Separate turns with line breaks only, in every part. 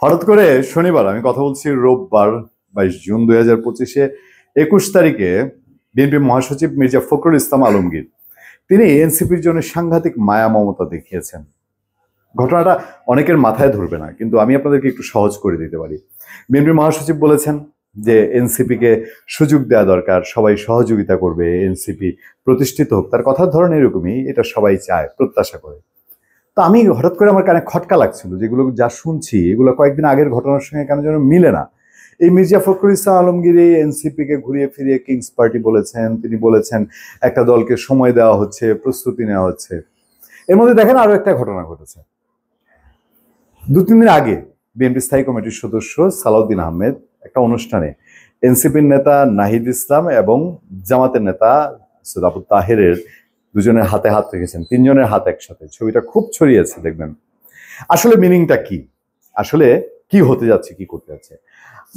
হঠাৎ করে শনিবার, আমি কথা বলছি রোববার 22 জুন 2025-এ 21 তারিখে বিএনপি মহাসচিব মির্জা ফখরুল ইসলাম আলমগীর তিনি এনসিপির জন্য সাংঘাতিক মায়া মমতা দেখিয়েছেন। ঘটনাটা অনেকের মাথায় ধরবে না, কিন্তু আমি আপনাদেরকে একটু সহজ করে দিতে পারি। বিএনপি মহাসচিব বলেছেন যে এনসিপিকে সুযোগ দেওয়া দরকার, সবাই সহযোগিতা করবে, এনসিপি প্রতিষ্ঠিত হোক। তার কথার ধরন এরকমই, এটা সবাই চায়, প্রত্যাশা করে। তো আমি হঠাৎ করে আমার কানে খটকা লাগছিল, যেগুলো যা শুনছি এগুলো কয়েকদিন আগের ঘটনার সঙ্গে কেন যেন মিলে না। এই মির্জা ফখরুল ইসলাম আলমগীর এনসিপি কে ঘুরিয়ে ফিরিয়ে কিংস পার্টি বলেছেন। তিনি বলেছেন একটা দলকে সময় দেওয়া হচ্ছে, প্রস্তুতি নেওয়া হচ্ছে। এর মধ্যে দেখেন আরো একটা ঘটনা ঘটেছে। 2-3 দিন আগে বিএনপি স্থায়ী কমিটির সদস্য সালাউদ্দিন আহমেদ একটা অনুষ্ঠানে এনসিপির নেতা নাহিদ ইসলাম এবং জামাতের নেতা সৈয়দ আবু তাহেরের দুজনের হাতে হাত রেখেছেন, 3 জনের হাত একসাথে। ছবিটা খুব ছড়িয়েছে, দেখবেন। আসলে মিনিংটা কি, আসলে কি হতে যাচ্ছে, কি করতে যাচ্ছে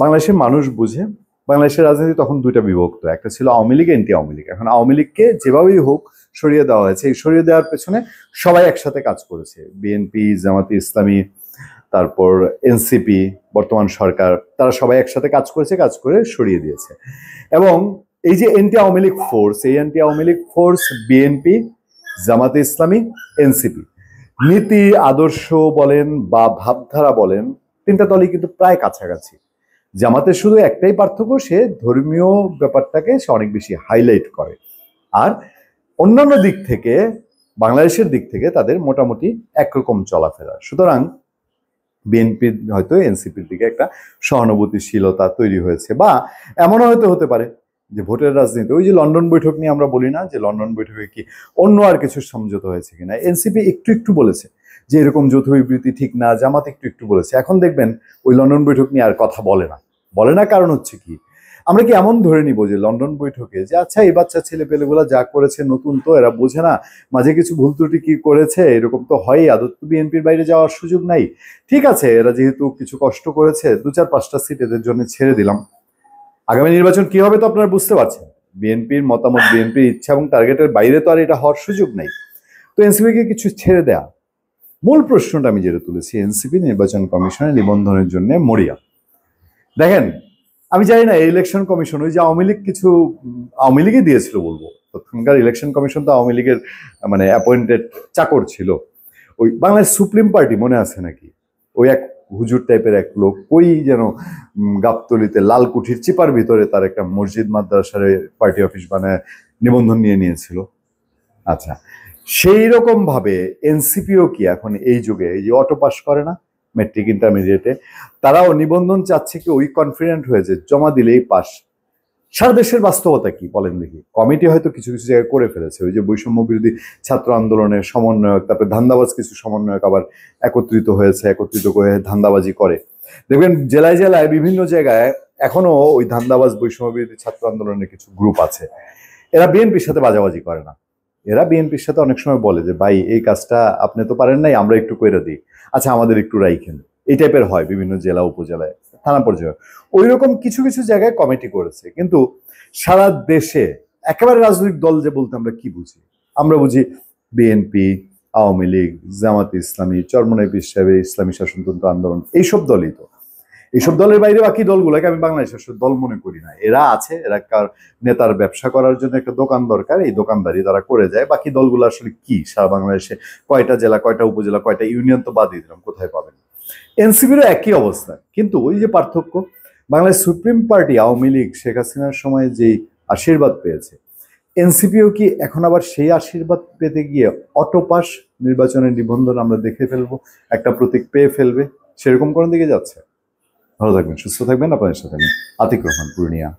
বাংলাদেশের মানুষ বুঝে। বাংলাদেশের রাজনীতি তখন 2টা বিভক্ত, একটা ছিল আওয়ামী লীগ, এনটি আওয়ামী লীগ। এখন আওয়ামী লীগকে যেভাবেই হোক সরিয়ে দেওয়া হয়েছে। এই সরিয়ে দেওয়ার পেছনে সবাই একসাথে কাজ করেছে, বিএনপি, জামাতে ইসলামী, তারপর এনসিপি, বর্তমান সরকার, তারা সবাই একসাথে কাজ করেছে, কাজ করে সরিয়ে দিয়েছে। এবং এই যে এনটি আওয়ামী লীগ ফোর্স, এই এনটি আওয়ামী লীগ ফোর্স বিএনপি, জামাতে ইসলামী, এনসিপি, নীতি আদর্শ বলেন বা ভাবধারা বলেন, 3টা দলই কিন্তু প্রায় কাছাকাছি। জামাতের শুধু একটাই পার্থক্য, সে ধর্মীয় ব্যাপারটাকে সে অনেক বেশি হাইলাইট করে। আর অন্যান্য দিক থেকে, বাংলাদেশের দিক থেকে তাদের মোটামুটি একরকম চলাফেরা। সুতরাং বিএনপির হয়তো এনসিপির দিকে একটা সহানুভূতিশীলতা তৈরি হয়েছে, বা এমনও হয়তো হতে পারে যে ভোটের রাজনীতি, ওই যে লন্ডন বৈঠক নিয়ে আমরা বলি না, যে লন্ডন বৈঠকে কি অন্য আর কিছু সমঝোতা হয়েছে কিনা। এনসিপি একটু একটু বলেছে যে এরকম যৌথ বিবৃতি ঠিক না, জামাত একটু একটু বলেছে। এখন দেখবেন ওই লন্ডন বৈঠক নিয়ে আর কথা বলে না। কারণ হচ্ছে কি, আমরা কি এমন ধরে নিব যে লন্ডন বৈঠকে যে আচ্ছা এই বাচ্চা ছেলে পেলেগুলা যা করেছে, নতুন তো, এরা বোঝে না, মাঝে কিছু ভুল ত্রুটি কি করেছে, এরকম তো হয়, আদত বিএনপির বাইরে যাওয়ার সুযোগ নাই, ঠিক আছে, এরা যেহেতু কিছু কষ্ট করেছে, 2-4-5টা সিট এদের জন্য ছেড়ে দিলাম। আগামী নির্বাচন কি হবে তো আপনারা বুঝতে পারছেন। বিএনপির মতামত, বিএনপির ইচ্ছা এবং টার্গেটের বাইরে তো আর এটা হওয়ার সুযোগ নাই। তো এনসিপিকে কিছু ছেড়ে দেয়া। মূল প্রশ্নটা আমি যেটা তুলেছি, এনসিপি নির্বাচন কমিশনে নিবন্ধনের জন্য মরিয়া। দেখেন, আমি জানি না এই ইলেকশন কমিশন, ওই যে আওয়ামী লীগ কিছু আওয়ামী লীগে দিয়েছিল বলবো, তখনকার ইলেকশন কমিশন তো আওয়ামী লীগের মানে অ্যাপয়েন্টেড চাকর ছিল। ওই বাংলাদেশ সুপ্রিম পার্টি মনে আছে নাকি, ওই এক হুজুর টাইপের এক লোক, ওই যেন গাবতলিতে লালকুঠির চিপার ভিতরে তার একটা মসজিদ মাদ্রাসার পার্টি অফিস বানায় নিবন্ধন নিয়েছিল। আচ্ছা, সেই রকম ভাবে এনসিপিও কি এখন এই যুগে, এই যে অটো পাস করে না মেট্রিক ইন্টারমিডিয়েটে, তারাও নিবন্ধন চাচ্ছে কি ওই কনফিডেন্ট হয়েছে জমা দিলেই পাস। সারা দেশের বাস্তবতা কি বলেন দেখি। কমিটি হয়তো কিছু কিছু জায়গায় করে ফেলেছে, ওই যে বৈষম্য বিরোধী ছাত্র আন্দোলনের সমন্বয়ক, তারপরে ধান্দাবাজ কিছু সমন্বয়ক আবার একত্রিত হয়েছে, একত্রিত করে ধান্দাবাজি করে। দেখবেন জেলায় জেলায় বিভিন্ন জায়গায় এখনো ওই ধান্দাবাজ বৈষম্য বিরোধী ছাত্র আন্দোলনের কিছু গ্রুপ আছে। এরা বিএনপির সাথে বাজাবাজি করে না, এরা বিএনপির সাথে অনেক সময় বলে যে ভাই এই কাজটা আপনি তো পারেন নাই, আমরা একটু করে দিই, আচ্ছা আমাদের একটু রাইখেন। এই টাইপের হয় বিভিন্ন জেলা, উপজেলায়, থানা পর্যায়ে। ওই রকম কিছু কিছু জায়গায় কমিটি করেছে। কিন্তু সারা দেশে একেবারে রাজনৈতিক দল যে বলতে আমরা কি বুঝি, আমরা বুঝি বিএনপি, আওয়ামী লীগ, জামাত ইসলামী, চরমনাই পীর সাহেবের ইসলামী শাসনতন্ত্র আন্দোলন, এইসব দলই তো। এইসব দলের বাইরে বাকি দলগুলোকে আমি বাংলাদেশের দল মনে করি না। এরা আছে, এরা নেতার ব্যবসা করার জন্য একটা দোকান দরকার, এই দোকানদারি তারা করে যায়। বাকি দলগুলো আসলে কি, সারা বাংলাদেশে কয়টা জেলা, কয়টা উপজেলা, কয়টা ইউনিয়ন তো বাদই দিলাম, কোথায় পাবেন। এনসিপিরও একই অবস্থা, কিন্তু ওই যে পার্থক্য, বাংলাদেশ সুপ্রিম পার্টি আওয়ামী লীগ শেখ হাসিনার সময় যেই আশীর্বাদ পেয়েছে, এনসিপিও কি এখন আবার সেই আশীর্বাদ পেতে গিয়ে অটোপাস নির্বাচনের নিবন্ধন আমরা দেখে ফেলবো, একটা প্রতীক পেয়ে ফেলবে, সেরকম কোন দিকে যাচ্ছে? ভালো থাকবেন, সুস্থ থাকবেন। আপনাদের সাথে আমি আতিক রহমান, পূর্ণিয়া।